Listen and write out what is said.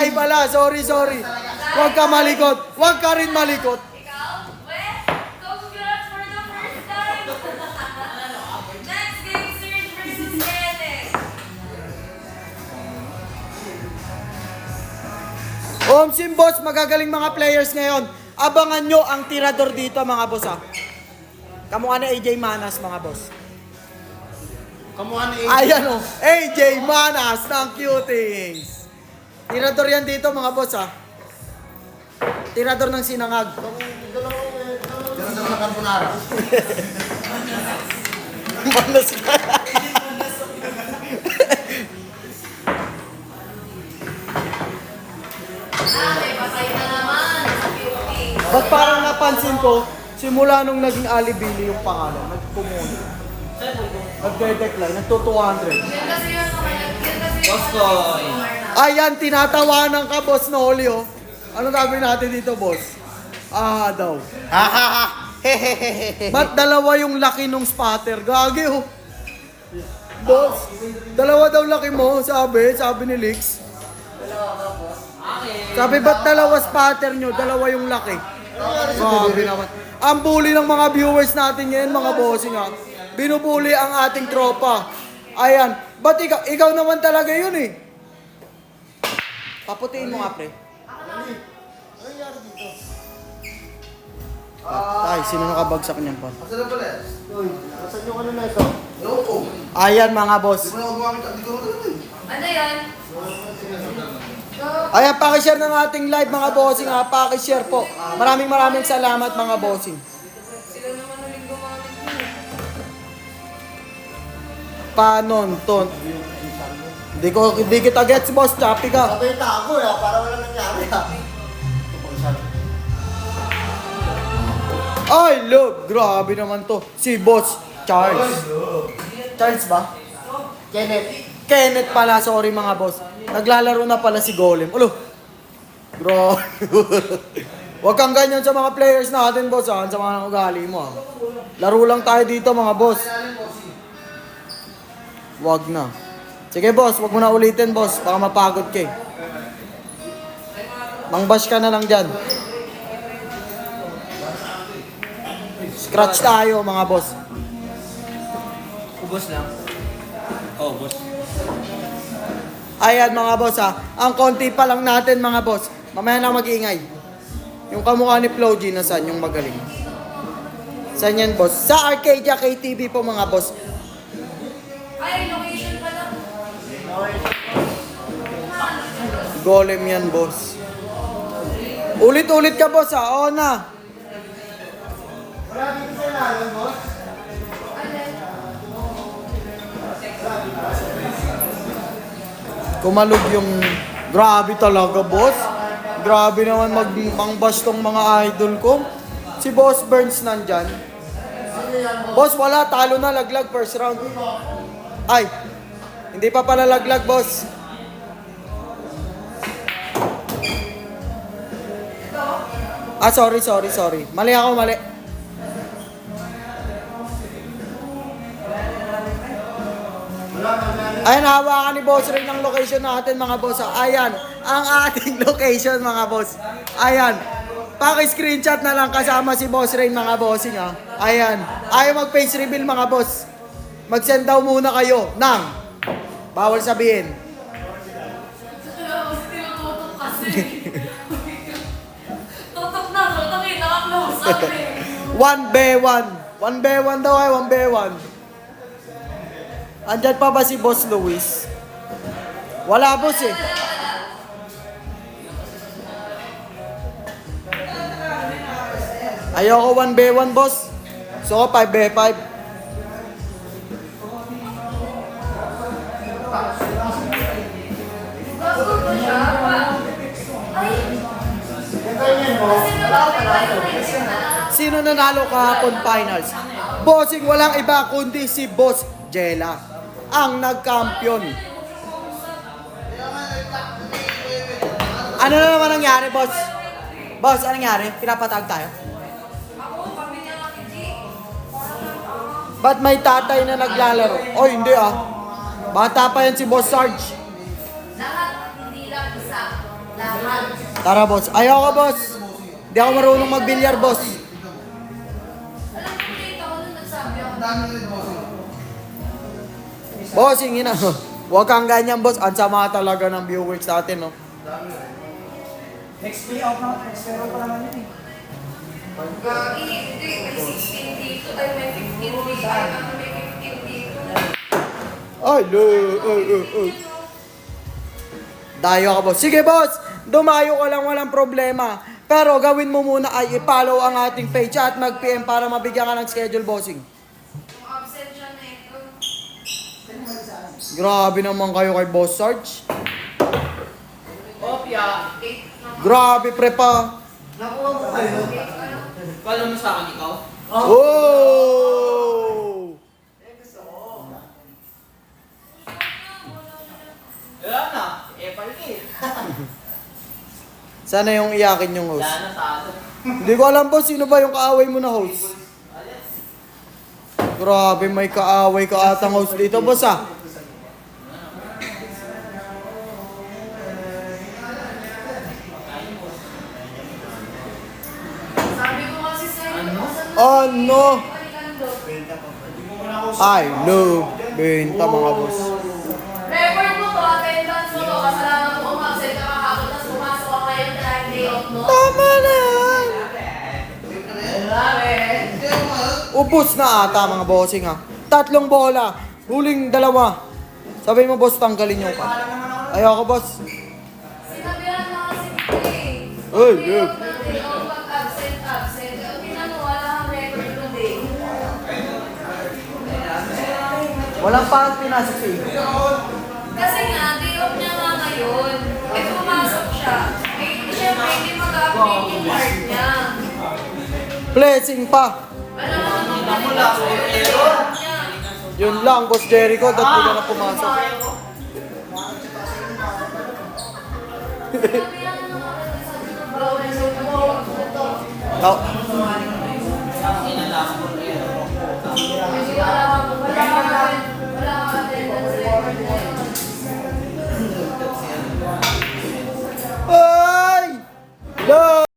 Ay pala, sorry. Huwag ka malikot. Huwag ka rin malikot. Ikaw, Wes, congrats for the first time! Next game, Surge versus Kenneth. Sim boss, magagaling mga players ngayon. Abangan nyo ang tirador dito mga boss ha. Kamukha ni AJ Manas mga boss. Kamuha ni Ayan o, AJ Manas ng Cutings. Tirador yan dito mga boss ha. Tirador ng sinangag. Ganun na carbonara. Manas ka. May patay na naman sa Philippines. Ba't parang napansin ko, simula nung naging Alibili yung pangalan, nagpumuno. Nagde-decline, nagto 200. Yan kasi yung Boskoy. Ayan, tinatawanan ka, boss Noli, oh. Ano gagawin natin dito, boss? Daw. Hehehehe. Ba't dalawa yung laki nung spatter? Gagi, oh. Boss, dalawa daw laki mo, sabi ni Lix. Sabi, ba't dalawa spatter nyo? Dalawa yung laki. Grabe naman. Ang bully ng mga viewers natin ngayon, mga bossing, ha. Binubuli ang ating tropa. Ayan. Ba't ikaw naman talaga yun, eh. Paputiin mo nga, pre. Ay, sino nakabagsak niyan pa? Asa na pala? Asan yung ano na ito? Loko. Ayan, mga boss. Di mo na ako gumamit. Di ko na Ano yan? Ayan, pakishare ng ating live, mga bossing, ha. Pakishare po. Maraming salamat, mga bossing. Sila naman uling gumamit mo. Panonton. Hindi kita gets, boss. Choppy ka. Sabay na ako para wala nangyari Ay, look. Grabe naman to. Si Boss Charles. Charles ba? Kenneth pala. Sorry, mga boss. Naglalaro na pala si Golem. Ulo. Grabe. Huwag kang ganyan sa mga players natin, boss. Sa mga ugali mo. Laro lang tayo dito, mga boss. Wag na. Sige, boss. Wag mo na ulitin, boss. Baka mapagod ka eh. Mangbash ka na lang dyan. Scratch tayo, mga boss. Ubos lang. Oh, boss. Ayan, mga boss, ha. Ang konti pa lang natin, mga boss. Mamaya na mag-iingay. Yung kamukha ni Flo G, nasaan yung magaling? Saan yan, boss? Sa Arcadia KTV po, mga boss. Ay, location pala. Golem yan, boss. Ulit-ulit ka, boss, ha. Oo na. Kumalog yung... Grabe talaga, boss. Grabe naman magmangbash tong mga idol ko. Si Boss Burns nandyan. Boss, wala. Talo na. Laglag first round. Ay. Hindi pa pala laglag, boss. Sorry. Mali ako, mali. Ayan, hawakan ni Boss Ray ng location natin, mga boss. Ayan, ang ating location, mga boss. Ayan, paki-screenshot na lang kasama si Boss Ray, mga bossing, ha. Ayan, ayaw mag-face reveal, mga boss. Mag-send daw muna kayo ng, bawal sabihin. Tinututok kasi. Tutok na, naka-close up eh. 1B1. 1B1 daw ay 1B1. Andyan pa ba si Boss Luis? Wala, boss eh. Ayoko 1B1, boss. So, 5B5. Bago ko siya. Ay, Sino nanalo kahapon finals? Bossing, walang iba kundi si Boss Jella, ang nagkampiyon. Ano na naman nangyari, boss? Boss, anong nangyari? Pinapatag tayo? ako, kami niya natin, G. Ba't may tatay na naglalaro? Oh, hindi ah. Bata pa yan si Boss Sarge. Lahat, hindi lang isa. Tara, boss. Ayaw ka, boss. Hindi ako marunong magbilyar, boss. Alam ko dito ako nung nagsabi ako. Bossing, ina. Huwag kang ganyan, boss. Ang sama talaga ng viewers natin, no? Next play out na. Next play out pa naman yun eh. Gagi, hindi. May 16 dito. Ay, may 15 dito. Ay, may 15 dito. Ay, lo. Dayo ka, boss. Sige, boss. Dumayo ka lang, walang problema. Pero gawin mo muna ay i-follow ang ating page at mag-PM para mabigyan ka ng schedule, bossing. Yung absent siya na ito. Grabe naman kayo kay Boss Sarge. Opya. 8 na. Grabe, pre pa. Nakuha mo kayo. Kala mo sa akin ikaw? Oh! Wala na. Epal ka eh. Sana yung iyakin yung host. Wala na sa atin. Hindi ko alam, boss. Sino ba yung kaaway mo na host? Grabe, may kaaway ka atang host dito, boss, ah. Sabi ko kasi sa'yo. Ano? Panikando. Ay, no. Benta, mga boss. Record mo to, attendance mo to, kasalanan mo umabsent ka kahapon, tapos pumasok ka ngayon dahil day off mo. Tama na yan. Ubus na ata, mga bossing, ha. 3 bola. Huling 2. Sabi mo, boss, tanggalin yung kan. Ayoko, boss. Sinabihan na kasi ko eh. Ay, Day off na day off, pag absent. Ang tinano, wala kang record ng day. Walang pa pinasok sa iyo. Kasi nga, day off niya nga ngayon. Eh, pumasok siya. Eh, syempre, hindi mag-update yung card niya. Blessing pa. Wala namang balikan sa card niya. Yun lang, Boss Jericho. Dati ka na pumasok. Sinabihan na nga kasi sabi ko, bawal sa Oh, Hindi ko alam